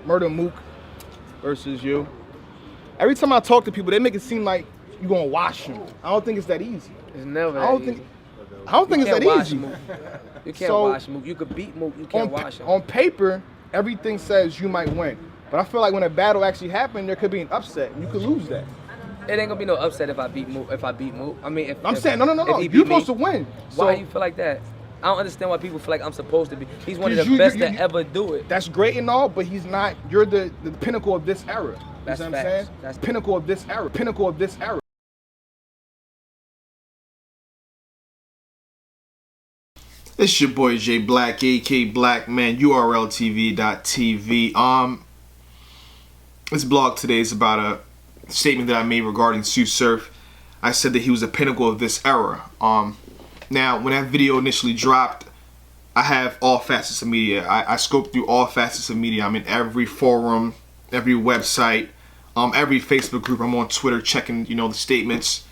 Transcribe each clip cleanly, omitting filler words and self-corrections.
Murder Mook versus you. Every time I talk to people, they make it seem like you're gonna wash him. I don't think it's that easy. It's never that easy. I don't think it's that easy. Mook. You can't wash Mook. You could beat Mook. You can't wash him. On paper, everything says you might win. But I feel like when a battle actually happened, there could be an upset, and you could lose that. It ain't gonna be no upset if I beat Mook. I mean, I'm saying no. You're supposed to win. Why you feel like that? I don't understand why people feel like I'm supposed to be. He's one of the best to ever do it. That's great and all, but he's not. You're the pinnacle of this era. That's what I'm saying? That's pinnacle of this era. Pinnacle of this era. It's your boy J Black, AK Black Man, URLTV.tv. This blog today is about a statement that I made regarding Tsu Surf. I said that he was a pinnacle of this era. Now, when that video initially dropped, I have all facets of media. I scoped through all facets of media. I'm in every forum, every website, every Facebook group. I'm on Twitter checking, the statements.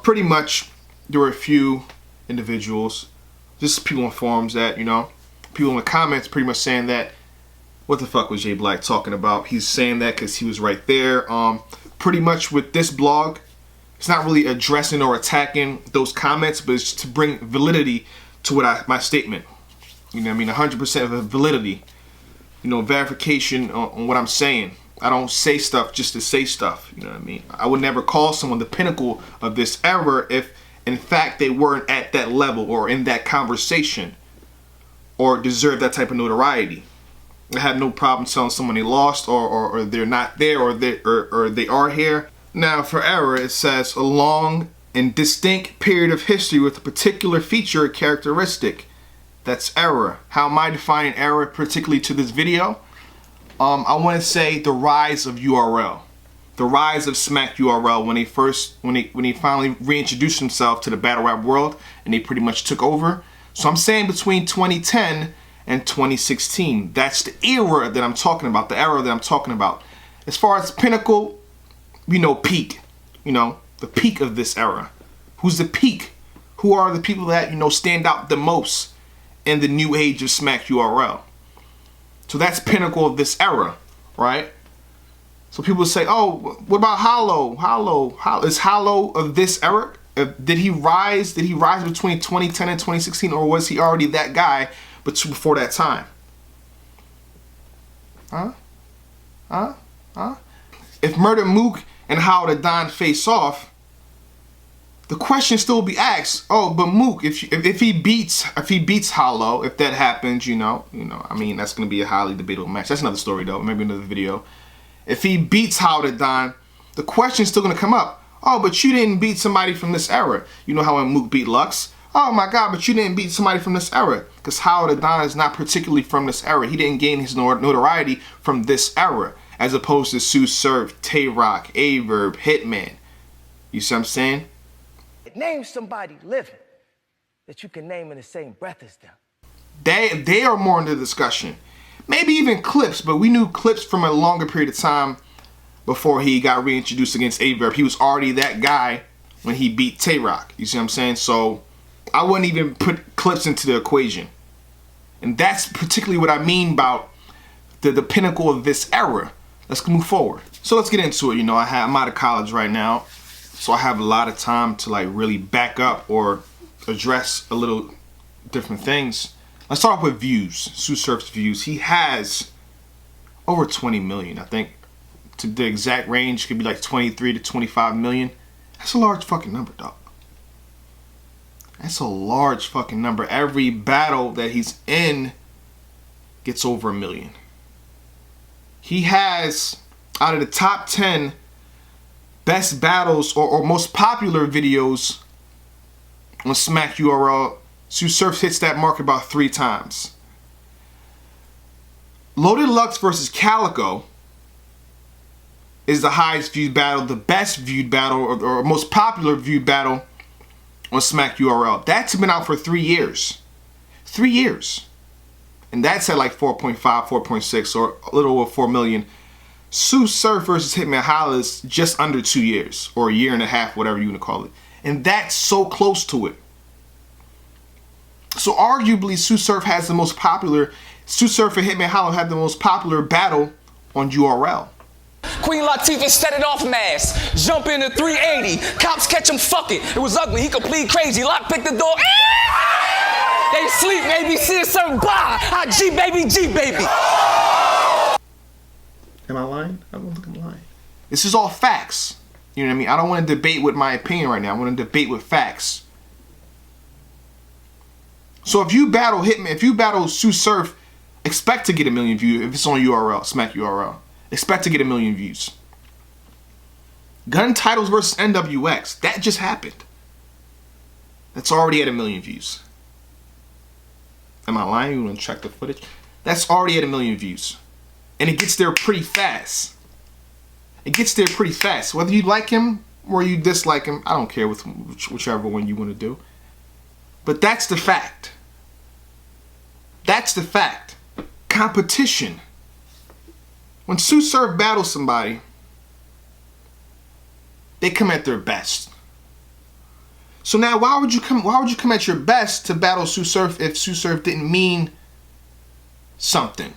Pretty much, there were a few individuals, just people on forums that, people in the comments pretty much saying that, what the fuck was J Black talking about? He's saying that because he was right there. Pretty much with this blog, it's not really addressing or attacking those comments, but it's to bring validity to what my statement. 100% of validity. Verification on what I'm saying. I don't say stuff just to say stuff. You know what I mean? I would never call someone the pinnacle of this era if, in fact, they weren't at that level or in that conversation or deserve that type of notoriety. I have no problem telling someone they lost or they're not there or they are here. Now, for era, it says a long and distinct period of history with a particular feature or characteristic. That's era. How am I defining era, particularly to this video? I want to say the rise of URL, the rise of Smack URL when he finally reintroduced himself to the battle rap world and they pretty much took over. So I'm saying between 2010 and 2016, that's the era that I'm talking about, the era that I'm talking about. As far as pinnacle, peak, the peak of this era. Who's the peak? Who are the people that, stand out the most in the new age of Smack URL? So that's pinnacle of this era, right? So people say, oh, what about Hollow? Is Hollow of this era? Did he rise between 2010 and 2016, or was he already that guy before that time? If Murder Mook and How the Don face off, the question still will be asked. Oh, but Mook, if he beats Hollow, if that happens, that's gonna be a highly debatable match. That's another story though, maybe another video. If he beats How the Don, the question's still gonna come up. Oh, but you didn't beat somebody from this era. You know how when Mook beat Lux? Oh my God, but you didn't beat somebody from this era. Because How the Don is not particularly from this era. He didn't gain his notoriety from this era. As opposed to Tsu Surf, Tay-Rock, Averb, Hitman. You see what I'm saying? Name somebody living that you can name in the same breath as them. They are more in the discussion. Maybe even Clips, but we knew Clips from a longer period of time before he got reintroduced against Averb. He was already that guy when he beat Tay-Rock. You see what I'm saying? So I wouldn't even put Clips into the equation. And that's particularly what I mean about the pinnacle of this era. Let's move forward. So let's get into it. I'm out of college right now, so I have a lot of time to really back up or address a little different things. Let's start off with views. Tsu Surf's views. He has over 20 million. I think to the exact range could be like 23 to 25 million. That's a large fucking number, dog. That's a large fucking number. Every battle that he's in gets over 1 million. He has, out of the top 10 best battles or most popular videos on Smack URL, Tsu Surf hits that mark about 3 times. Loaded Lux versus Calico is the highest viewed battle, the best viewed battle, or most popular viewed battle on Smack URL. That's been out for 3 years. 3 years. And that's at like 4.5, 4.6, or a little over 4 million. Tsu Surf versus Hitman Holla is just under 2 years, or a year and a half, whatever you want to call it. And that's so close to it. So arguably, Tsu Surf has the most popular, Tsu Surf and Hitman Holla have the most popular battle on URL. Queen Latifah set it off mass. Jump into 380. Cops catch him, fuck it. It was ugly, he complete crazy. Lock pick the door. They sleep, maybe see a certain bar. G baby, G baby. Am I lying? I don't think I'm lying. This is all facts. You know what I mean? I don't want to debate with my opinion right now. I want to debate with facts. So if you battle Hitman, if you battle Sue Surf, expect to get 1 million views if it's on URL, Smack URL. Expect to get 1 million views. Gun Titles versus NWX. That just happened. That's already at 1 million views. Am I lying? You want to check the footage? That's already at 1 million views. And it gets there pretty fast. It gets there pretty fast. Whether you like him or you dislike him, I don't care with whichever one you want to do. But that's the fact. That's the fact. Competition. When Sue Surf battles somebody, they come at their best. So now why would you come at your best to battle Sue Surf if Sue Surf didn't mean something?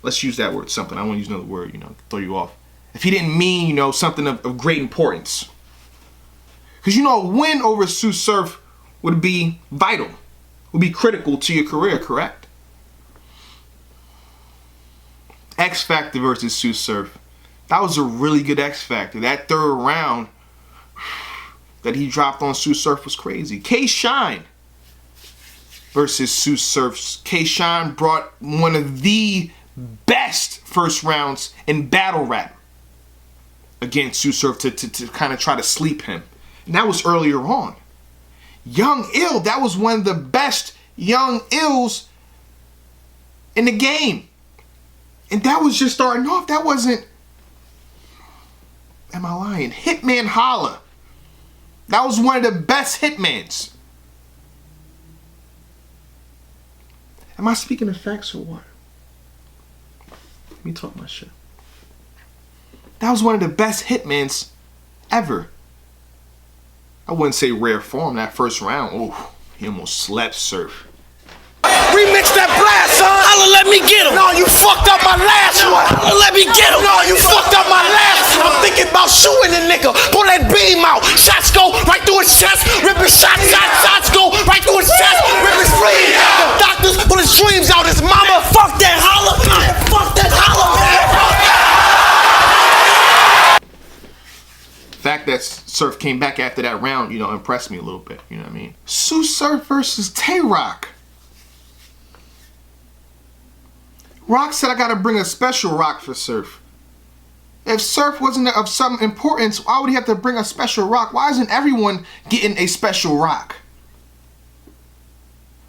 Let's use that word, something. I don't want to use another word, throw you off. If he didn't mean, something of great importance. Because a win over Sue Surf would be vital, would be critical to your career, correct? X Factor versus Sue Surf. That was a really good X Factor. That third round that he dropped on Sue Surf was crazy. K-Shine versus Sue Surf. K-Shine brought one of the best first rounds in battle rap against Sue Surf to kind of try to sleep him. And that was earlier on. Young Ill, that was one of the best Young Ills in the game. And that was just starting off. That wasn't, am I lying? Hitman Holla. That was one of the best Hitmans. Am I speaking of facts or what? Let me talk my shit. That was one of the best Hitmans ever. I wouldn't say rare form that first round. Oh, he almost slept Surf. Remix that blast, son. Holla, let me get him. No, you fucked up my last one. Holla, let me get him. No, you fucked up my last one. I'm thinking about shooting the nigga. Pull that beam out. Shots go right through his chest. Ripping shots go right through his chest. Ripping streams. The doctors pull his dreams out. His mama. Fuck that holla. Fuck that holla, man. The fact that Surf came back after that round, impressed me a little bit. You know what I mean? Sue Surf versus Tay-Rock. Rock said I gotta bring a special rock for Surf. If Surf wasn't of some importance, why would he have to bring a special rock? Why isn't everyone getting a special rock?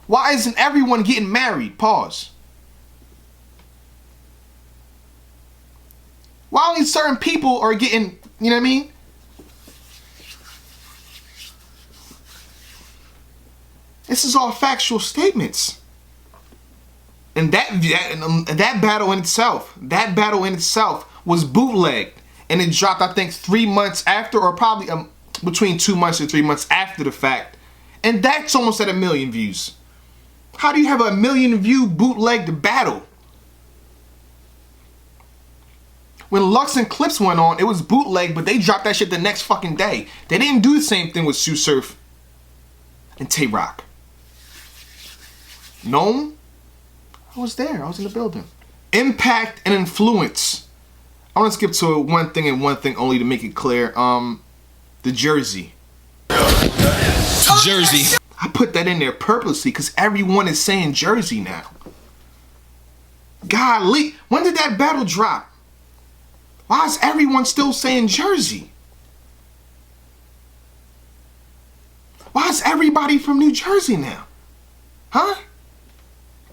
Why isn't everyone getting married? Pause. Why only certain people are getting, you know what I mean? This is all factual statements. And that battle in itself was bootlegged, and it dropped, I think, 3 months after, or probably between 2 months and 3 months after the fact, and that's almost at 1 million views. How do you have a 1 million view bootlegged battle? When Lux and Clips went on, it was bootleg, but they dropped that shit the next fucking day. They didn't do the same thing with Sue Surf and Tay-Rock. Gnome? I was there. I was in the building. Impact and influence. I want to skip to one thing and one thing only to make it clear. The jersey. Jersey. I put that in there purposely because everyone is saying jersey now. Golly. When did that battle drop? Why is everyone still saying jersey? Why is everybody from New Jersey now? Huh?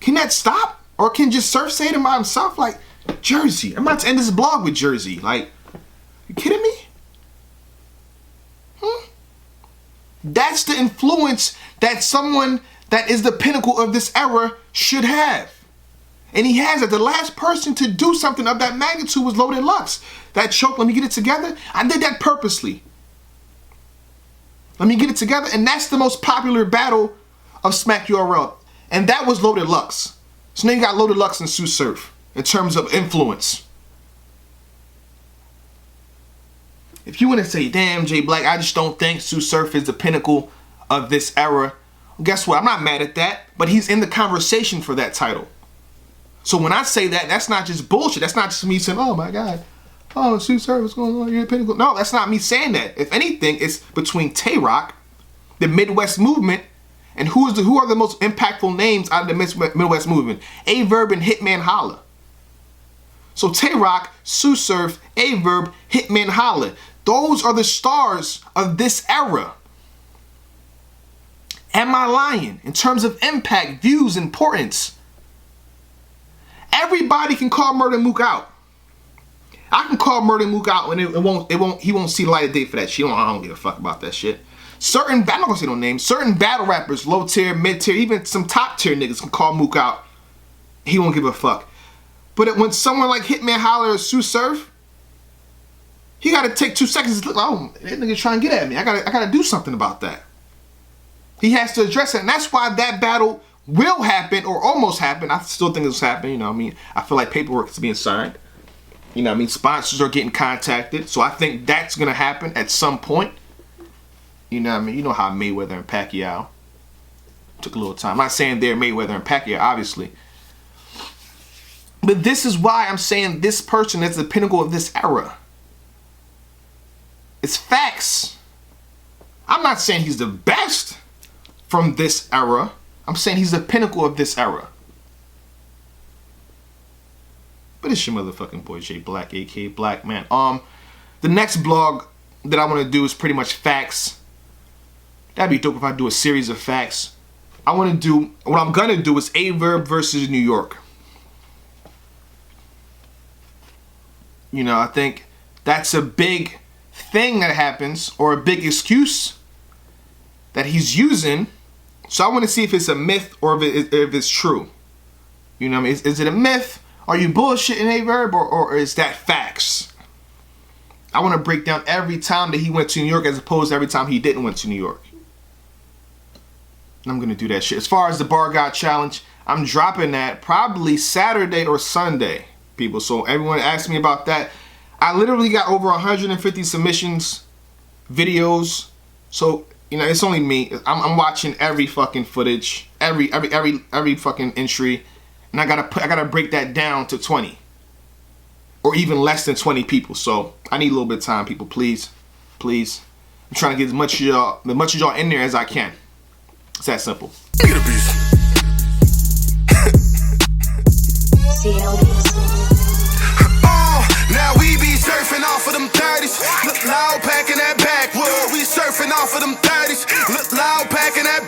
Can that stop? Or can just Surf say to himself, like, Jersey? I'm about to end this blog with Jersey. Like, you kidding me? That's the influence that someone that is the pinnacle of this era should have. And he has it. The last person to do something of that magnitude was Loaded Lux. That choke, let me get it together. I did that purposely. Let me get it together. And that's the most popular battle of Smack URL. And that was Loaded Lux. So now you got Loaded Lux and Sue Surf in terms of influence. if you want to say, damn, Jay Black, I just don't think Sue Surf is the pinnacle of this era, well, guess what? I'm not mad at that, but he's in the conversation for that title. So when I say that, that's not just bullshit. That's not just me saying, oh my God, oh, Sue Surf, what's going on? You're the pinnacle. No, that's not me saying that. If anything, it's between Tay-Rock, the Midwest movement, and who are the most impactful names out of the Midwest movement? A-Verb and Hitman Holla. So Tay-Rock, Sue Surf, A-Verb, Hitman Holla. Those are the stars of this era. Am I lying? In terms of impact, views, importance. Everybody can call Murder Mook out. I can call Murder Mook out and he won't see the light of day for that shit. I don't give a fuck about that shit. I'm not gonna say no names. Certain battle rappers, low tier, mid tier, even some top tier niggas can call Mook out. He won't give a fuck. But when someone like Hitman Holler or Sue Surf, he gotta take 2 seconds to look, oh, that nigga trying to get at me. I gotta do something about that. He has to address it, and that's why that battle will happen or almost happen. I still think it's happening, you know what I mean? I feel like paperwork is being signed. You know what I mean? Sponsors are getting contacted. So I think that's gonna happen at some point. You know what I mean? You know how Mayweather and Pacquiao took a little time. I'm not saying they're Mayweather and Pacquiao, obviously. But this is why I'm saying this person is the pinnacle of this era. It's facts. I'm not saying he's the best from this era. I'm saying he's the pinnacle of this era. But it's your motherfucking boy Jay Black, aka Black Man. The next blog that I want to do is pretty much facts. That'd be dope if I do a series of facts. What I'm gonna do is A-Verb versus New York. You know, I think that's a big thing that happens, or a big excuse that he's using. So I want to see if it's a myth or if it's true. You know what I mean? Is it a myth? Are you bullshitting A-Verb, or is that facts? I want to break down every time that he went to New York as opposed to every time he didn't went to New York. And I'm going to do that shit. As far as the Bar God Challenge, I'm dropping that probably Saturday or Sunday, people. So everyone asked me about that. I literally got over 150 submissions, videos. So, you know, it's only me. I'm watching every fucking footage, every fucking entry, and I gotta break that down to 20, or even less than 20 people. So I need a little bit of time, people. Please. I'm trying to get as much of y'all in there as I can. It's that simple. Now we be surfing off of them 30s. Look loud, packing that backwood. We surfing off of them 30s. Look loud, packing that